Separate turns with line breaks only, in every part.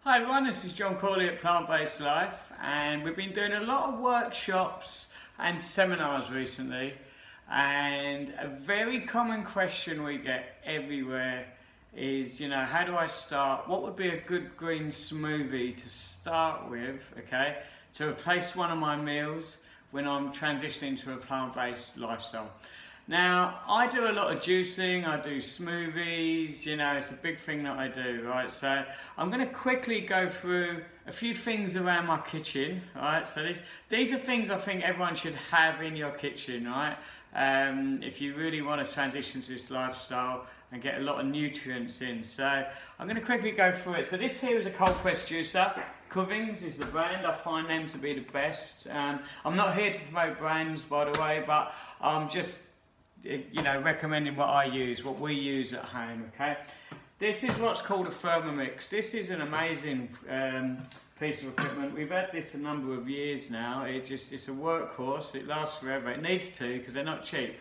Hi everyone, this is John Corley at Plant-Based Life, and we've been doing a lot of workshops and seminars recently, and a very common question we get everywhere is, how do I start? What would be a good green smoothie to start with, okay, to replace one of my meals when I'm transitioning to a plant-based lifestyle? Now, I do a lot of juicing, I do smoothies, it's a big thing that I do, right? So I'm going to quickly go through a few things around my kitchen, right? So these are things I think everyone should have in your kitchen, right? If you really want to transition to this lifestyle and get a lot of nutrients in. So I'm going to quickly go through it. So this here is a cold press juicer. Covings is the brand. I find them to be the best. I'm not here to promote brands, by the way, but I'm just recommending what I use, what we use at home, okay? This is what's called a Thermomix. This is an amazing piece of equipment. We've had this a number of years now. It's a workhorse. It lasts forever. It needs to, because they're not cheap.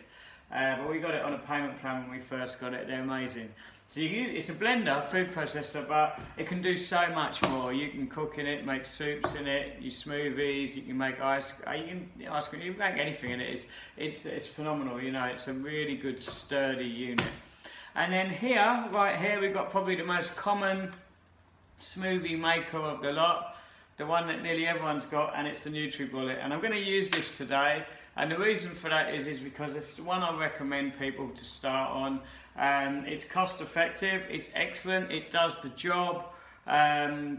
But we got it on a payment plan when we first got it. They're amazing. So it's a blender, food processor, but it can do so much more. You can cook in it, make soups in it, your smoothies, you can make ice cream, you can make anything in it. It's phenomenal, it's a really good sturdy unit. And then right here, we've got probably the most common smoothie maker of the lot, the one that nearly everyone's got, and it's the NutriBullet. And I'm going to use this today, and the reason for that is because it's the one I recommend people to start on. It's cost effective, it's excellent, it does the job. No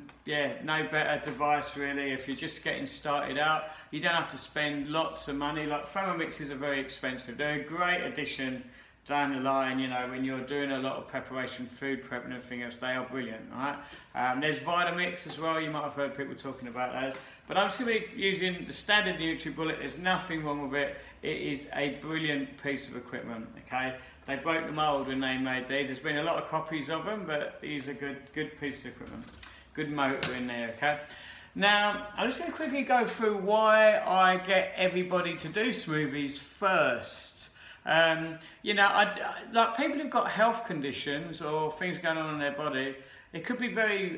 better device really if you're just getting started out. You don't have to spend lots of money. Like Thermomixes are very expensive. They're a great addition down the line, when you're doing a lot of preparation, food prep and everything else. They are brilliant, right? There's Vitamix as well. You might have heard people talking about those. But I'm just going to be using the standard NutriBullet. There's nothing wrong with it. It is a brilliant piece of equipment, okay? They broke the mould when they made these. There's been a lot of copies of them, but these are good pieces of equipment. Good motor in there, okay? Now, I'm just going to quickly go through why I get everybody to do smoothies first. Like people who've got health conditions or things going on in their body, it could be very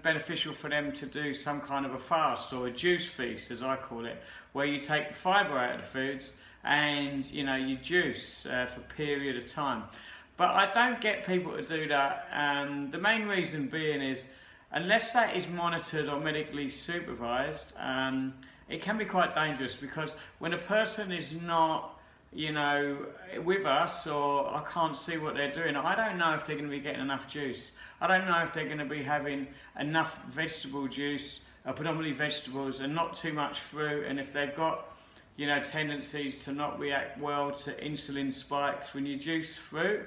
beneficial for them to do some kind of a fast or a juice feast, as I call it, where you take the fibre out of the foods and you juice for a period of time. But I don't get people to do that, and the main reason being is, unless that is monitored or medically supervised, it can be quite dangerous, because when a person is not with us, or I can't see what they're doing, I don't know if they're going to be getting enough juice. I don't know if they're going to be having enough vegetable juice, predominantly vegetables, and not too much fruit. And if they've got tendencies to not react well to insulin spikes when you juice fruit,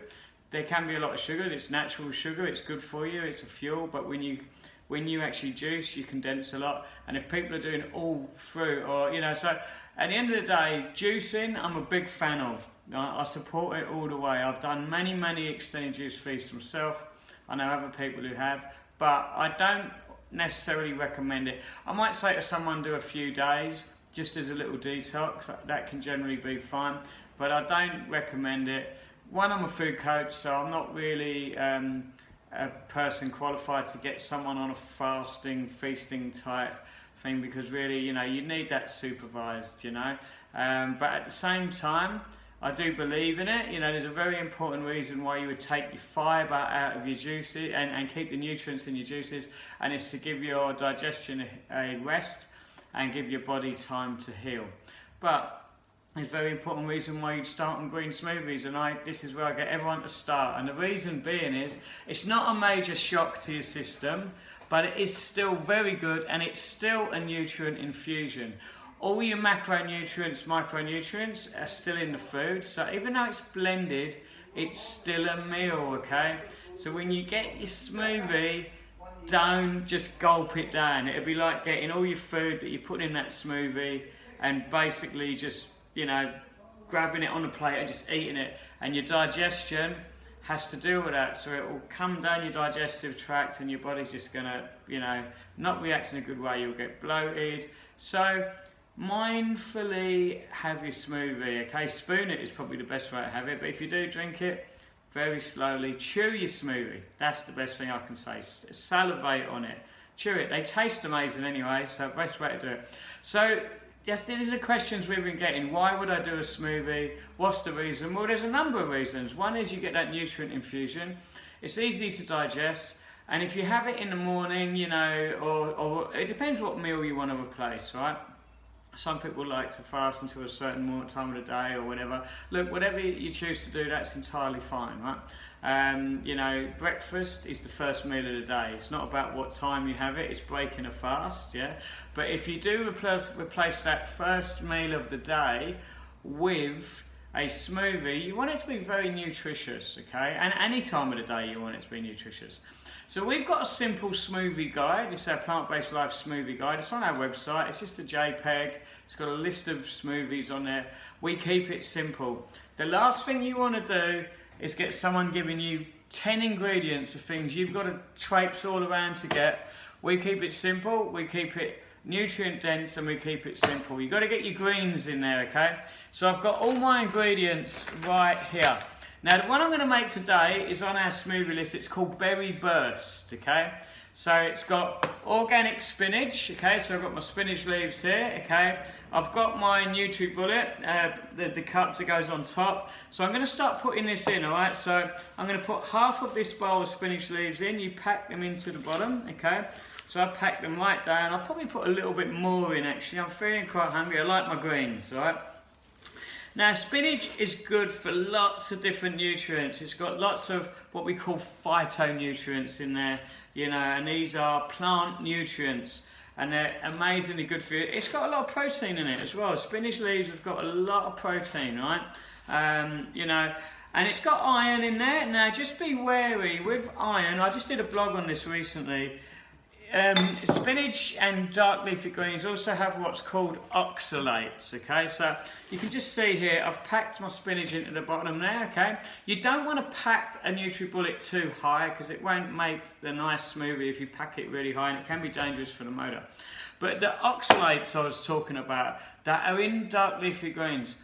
there can be a lot of sugar. It's natural sugar, it's good for you, it's a fuel, but when you actually juice, you condense a lot. And if people are doing all fruit, or so at the end of the day, juicing I'm a big fan of. I support it all the way. I've done many extended juice feasts myself. I know other people who have, but I don't necessarily recommend it. I might say to someone, do a few days just as a little detox. That can generally be fine, but I don't recommend it. One, I'm a food coach, so I'm not really a person qualified to get someone on a fasting, feasting type thing, because really, you need that supervised, but at the same time, I do believe in it. There's a very important reason why you would take your fibre out of your juices and keep the nutrients in your juices, and it's to give your digestion a rest and give your body time to heal. But there's a very important reason why you'd start on green smoothies, and this is where I get everyone to start. And the reason being is, it's not a major shock to your system, but it is still very good, and it's still a nutrient infusion. All your macronutrients, micronutrients are still in the food, so even though it's blended, it's still a meal, okay? So when you get your smoothie, don't just gulp it down. It'll be like getting all your food that you put in that smoothie and basically just, grabbing it on a plate and just eating it, and your digestion has to deal with that, so it will come down your digestive tract and your body's just gonna, not react in a good way. You'll get bloated. So mindfully have your smoothie, okay? Spoon it is probably the best way to have it, but if you do drink it, very slowly chew your smoothie. That's the best thing I can say. Salivate on it. chew it. They taste amazing anyway, so best way to do it. So yes, these are the questions we've been getting. Why would I do a smoothie? What's the reason? Well, there's a number of reasons. One is you get that nutrient infusion. It's easy to digest. And if you have it in the morning, you know, or it depends what meal you want to replace, right? Some people like to fast until a certain time of the day or whatever. Look, whatever you choose to do, that's entirely fine, right? You know, breakfast is the first meal of the day. It's not about what time you have it, it's breaking a fast, yeah? But if you do replace that first meal of the day with a smoothie, you want it to be very nutritious, okay? And any time of the day you want it to be nutritious. So we've got a simple smoothie guide. It's our plant-based life smoothie guide. It's on our website. It's just a JPEG. It's got a list of smoothies on there. We keep it simple. The last thing you want to do is get someone giving you 10 ingredients of things you've got to traipse all around to get. We keep it simple. We keep it nutrient dense, and we keep it simple. You've got to get your greens in there, okay? So I've got all my ingredients right here. Now the one I'm going to make today is on our smoothie list. It's called Berry Burst, okay? So it's got organic spinach, okay? So I've got my spinach leaves here, okay? I've got my NutriBullet, the cup that goes on top. So I'm going to start putting this in, all right? So I'm going to put half of this bowl of spinach leaves in. You pack them into the bottom, okay? So I pack them right down. I'll probably put a little bit more in actually. I'm feeling quite hungry. I like my greens, all right? Now spinach is good for lots of different nutrients. It's got lots of what we call phytonutrients in there, you know, and these are plant nutrients and they're amazingly good for you. It's got a lot of protein in it as well. Spinach leaves have got a lot of protein, right? You know, and it's got iron in there. Now just be wary with iron. I just did a blog on this recently. Spinach and dark leafy greens also have what's called oxalates, okay? So you can just see here, I've packed my spinach into the bottom there, okay? You don't want to pack a NutriBullet too high because it won't make the nice smoothie if you pack it really high, and it can be dangerous for the motor. But the oxalates I was talking about that are in dark leafy greens,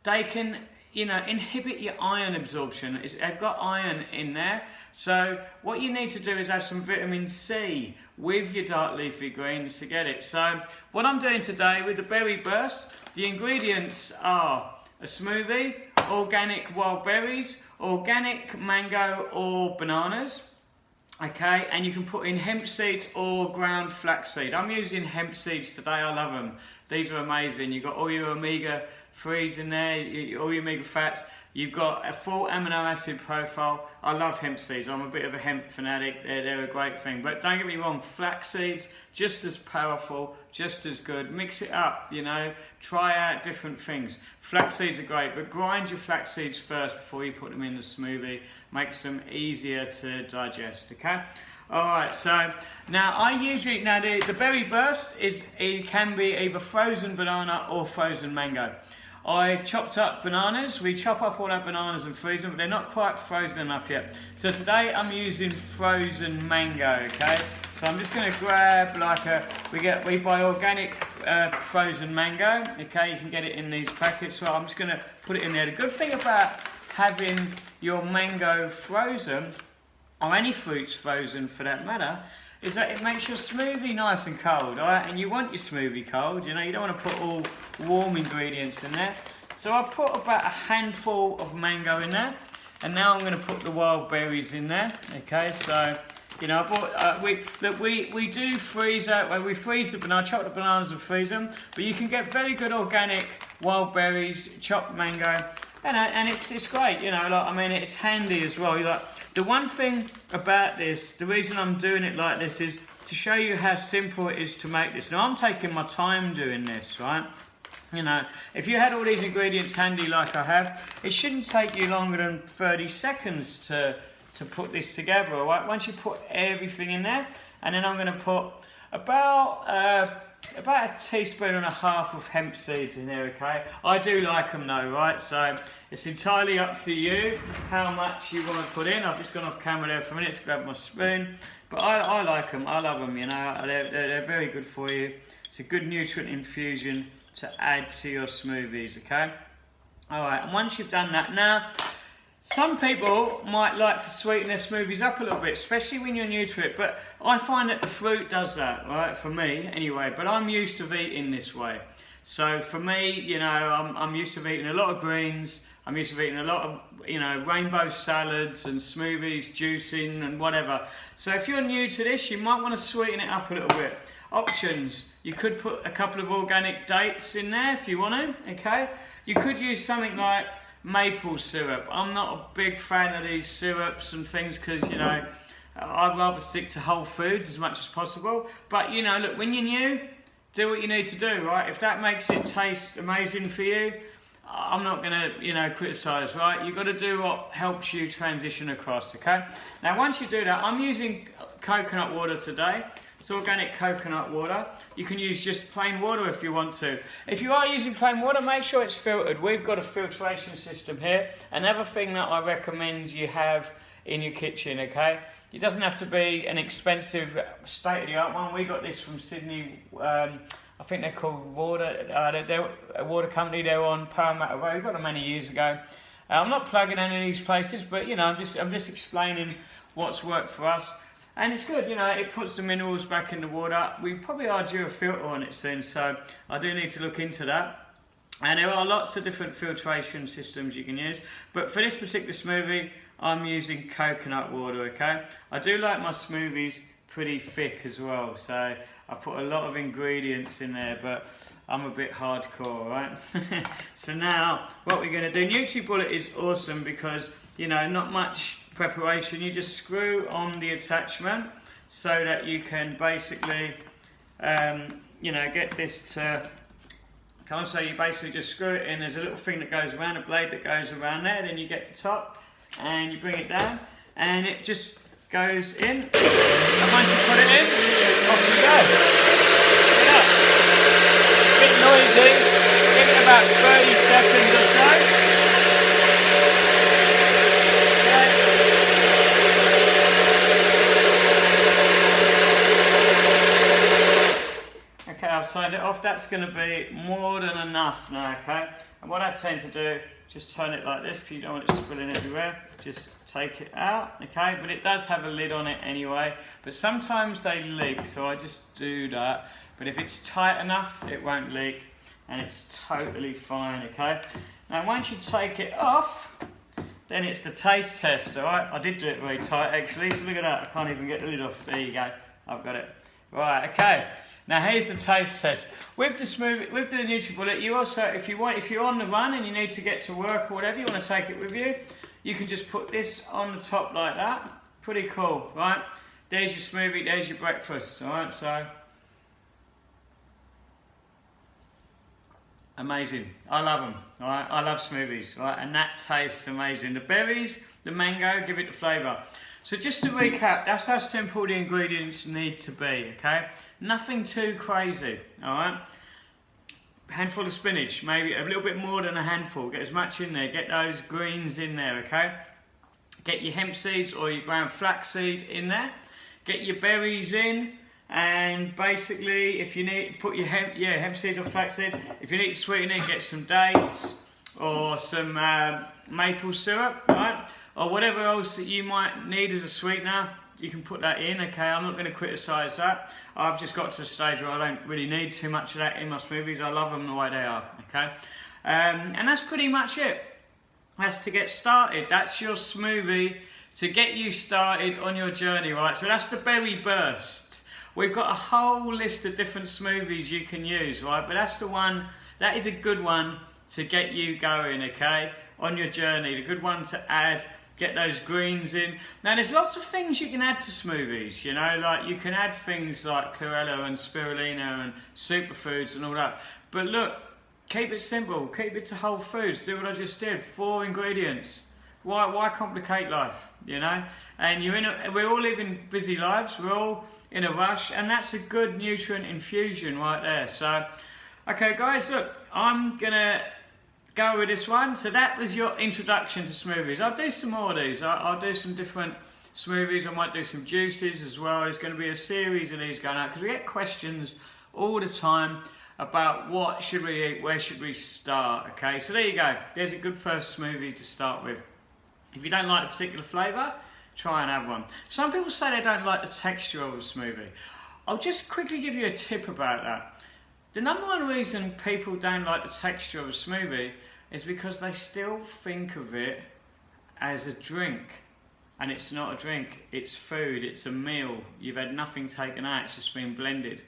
they can, you know, inhibit your iron absorption. They've got iron in there. So what you need to do is have some vitamin C with your dark leafy greens to get it. So what I'm doing today with the Berry Burst, the ingredients are a smoothie, organic wild berries, organic mango or bananas, okay, and you can put in hemp seeds or ground flaxseed. I'm using hemp seeds today, I love them. These are amazing. You've got all your omega-3s in there, all your omega fats. You've got a full amino acid profile. I love hemp seeds. I'm a bit of a hemp fanatic. They're a great thing. But don't get me wrong, flax seeds, just as powerful, just as good. Mix it up, you know. Try out different things. Flax seeds are great, but grind your flax seeds first before you put them in the smoothie. Makes them easier to digest, okay? Alright, so now the Berry Burst it can be either frozen banana or frozen mango. I chopped up bananas. We chop up all our bananas and freeze them, but they're not quite frozen enough yet. So today I'm using frozen mango, okay? So I'm just going to grab we buy organic frozen mango, okay? You can get it in these packets. So I'm just going to put it in there. The good thing about having your mango frozen, or any fruits frozen for that matter, is that it makes your smoothie nice and cold, alright? And you want your smoothie cold, you know, you don't want to put all warm ingredients in there. So I've put about a handful of mango in there, and now I'm going to put the wild berries in there, okay? So, you know, we do freeze out, we freeze the banana, chop the bananas and freeze them, but you can get very good organic wild berries, chopped mango, and it's great, you know, like, I mean, it's handy as well. Like, the one thing about this, the reason I'm doing it like this is to show you how simple it is to make this. Now, I'm taking my time doing this, right? You know, if you had all these ingredients handy like I have, it shouldn't take you longer than 30 seconds to put this together, all right? Once you put everything in there, and then I'm going to put about a teaspoon and a half of hemp seeds in there, okay? I do like them though, right? So it's entirely up to you how much you want to put in. I've just gone off camera there for a minute to grab my spoon. But I like them, I love them, you know. They're very good for you. It's a good nutrient infusion to add to your smoothies, okay? Alright, and once you've done that now, Some people might like to sweeten their smoothies up a little bit, especially when you're new to it, but I find that the fruit does that, right, for me anyway, but I'm used to eating this way. So for me, you know, I'm used to eating a lot of greens, I'm used to eating a lot of, you know, rainbow salads and smoothies, juicing and whatever. So if you're new to this, you might want to sweeten it up a little bit. Options, you could put a couple of organic dates in there if you want to, okay? You could use something like maple syrup. I'm not a big fan of these syrups and things because, you know, I'd rather stick to whole foods as much as possible. But, you know, look, when you're new, do what you need to do, right? If that makes it taste amazing for you, I'm not going to, you know, criticise, right? You've got to do what helps you transition across, okay? Now, once you do that, I'm using coconut water today. It's organic coconut water. You can use just plain water if you want to. If you are using plain water, make sure it's filtered. We've got a filtration system here. Another thing that I recommend you have in your kitchen, okay? It doesn't have to be an expensive state-of-the-art one. We got this from Sydney. I think they're called Water. They're a water company. They're on Parramatta Road. We got them many years ago. I'm not plugging any of these places, but you know, I'm just explaining what's worked for us. And it's good, you know, it puts the minerals back in the water. We probably are due a filter on it soon, so I do need to look into that. And there are lots of different filtration systems you can use. But for this particular smoothie, I'm using coconut water, okay? I do like my smoothies pretty thick as well, so I put a lot of ingredients in there, but I'm a bit hardcore, right? So now, what we're gonna do, NutriBullet is awesome because, you know, not much preparation. You just screw on the attachment so that you can basically, you know, get this to come. So you basically just screw it in. There's a little thing that goes around, a blade that goes around there. Then you get the top and you bring it down and it just goes in. And once you put it in, off you go. Look at that. A bit noisy. Give it about 30 seconds or so. Okay, I've turned it off. That's going to be more than enough now, okay? And what I tend to do, just turn it like this because you don't want it spilling everywhere. Just take it out, okay? But it does have a lid on it anyway. But sometimes they leak, so I just do that. But if it's tight enough, it won't leak, and it's totally fine, okay? Now, once you take it off, then it's the taste test, all right? I did do it very tight, actually, so look at that. I can't even get the lid off. There you go. I've got it. Right, okay. Now here's the taste test. With the smoothie, with the NutriBullet, you also, if you're on the run and you need to get to work or whatever, you want to take it with you, you can just put this on the top like that. Pretty cool, right? There's your smoothie, there's your breakfast, all right? So, amazing. I love them, all right? I love smoothies, right? And that tastes amazing. The berries, the mango, give it the flavour. So just to recap, that's how simple the ingredients need to be, okay? Nothing too crazy, all right? Handful of spinach, maybe a little bit more than a handful. Get as much in there. Get those greens in there, okay? Get your hemp seeds or your ground flaxseed in there. Get your berries in, and basically, if you need, put your hemp seed or flaxseed. If you need to sweeten it, get some dates or some maple syrup, right? Or whatever else that you might need as a sweetener. You can put that in, okay? I'm not going to criticise that. I've just got to a stage where I don't really need too much of that in my smoothies. I love them the way they are, okay? And that's pretty much it. That's to get started. That's your smoothie to get you started on your journey, right? So that's the berry burst. We've got a whole list of different smoothies you can use, right? But that's the one, that is a good one to get you going, okay? On your journey, the good one to add. Get those greens in. Now there's lots of things you can add to smoothies, you know, like you can add things like chlorella and spirulina and superfoods and all that. But look, keep it simple, keep it to whole foods, do what I just did, 4 ingredients. Why complicate life, you know? And we're all living busy lives, we're all in a rush, and that's a good nutrient infusion right there. So, okay guys, look, I'm gonna go with this one. So that was your introduction to smoothies. I'll do some more of these. I'll do some different smoothies. I might do some juices as well. There's going to be a series of these going out because we get questions all the time about what should we eat, where should we start, okay? So there you go. There's a good first smoothie to start with. If you don't like a particular flavour, try and have one. Some people say they don't like the texture of a smoothie. I'll just quickly give you a tip about that. The number one reason people don't like the texture of a smoothie is because they still think of it as a drink. And it's not a drink, it's food, it's a meal. You've had nothing taken out, it's just been blended.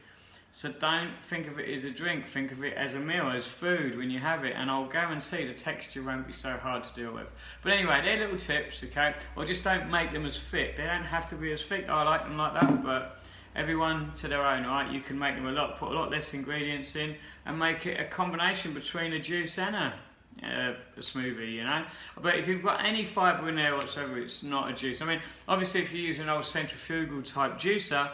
So don't think of it as a drink, think of it as a meal, as food when you have it, and I'll guarantee the texture won't be so hard to deal with. But anyway, they're little tips, okay? Or just don't make them as thick. They don't have to be as thick. I like them like that, but everyone to their own, right? You can make them put a lot less ingredients in and make it a combination between a juice and a smoothie, you know. But if you've got any fibre in there whatsoever, it's not a juice. I mean, obviously if you use an old centrifugal type juicer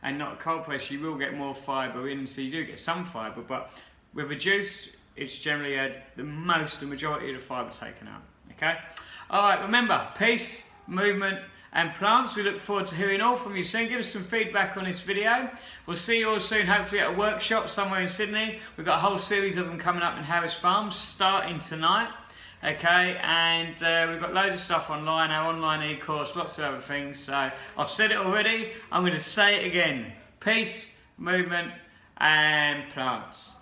and not a cold press, you will get more fibre in, so you do get some fibre, but with a juice, it's generally had the majority of the fibre taken out, okay? Alright, remember, peace, movement, and plants. We look forward to hearing all from you soon. Give us some feedback on this video. We'll see you all soon, hopefully at a workshop somewhere in Sydney. We've got a whole series of them coming up in Harris Farms, starting tonight. Okay, and we've got loads of stuff online, our online e-course, lots of other things. So I've said it already, I'm going to say it again. Peace, movement, and plants.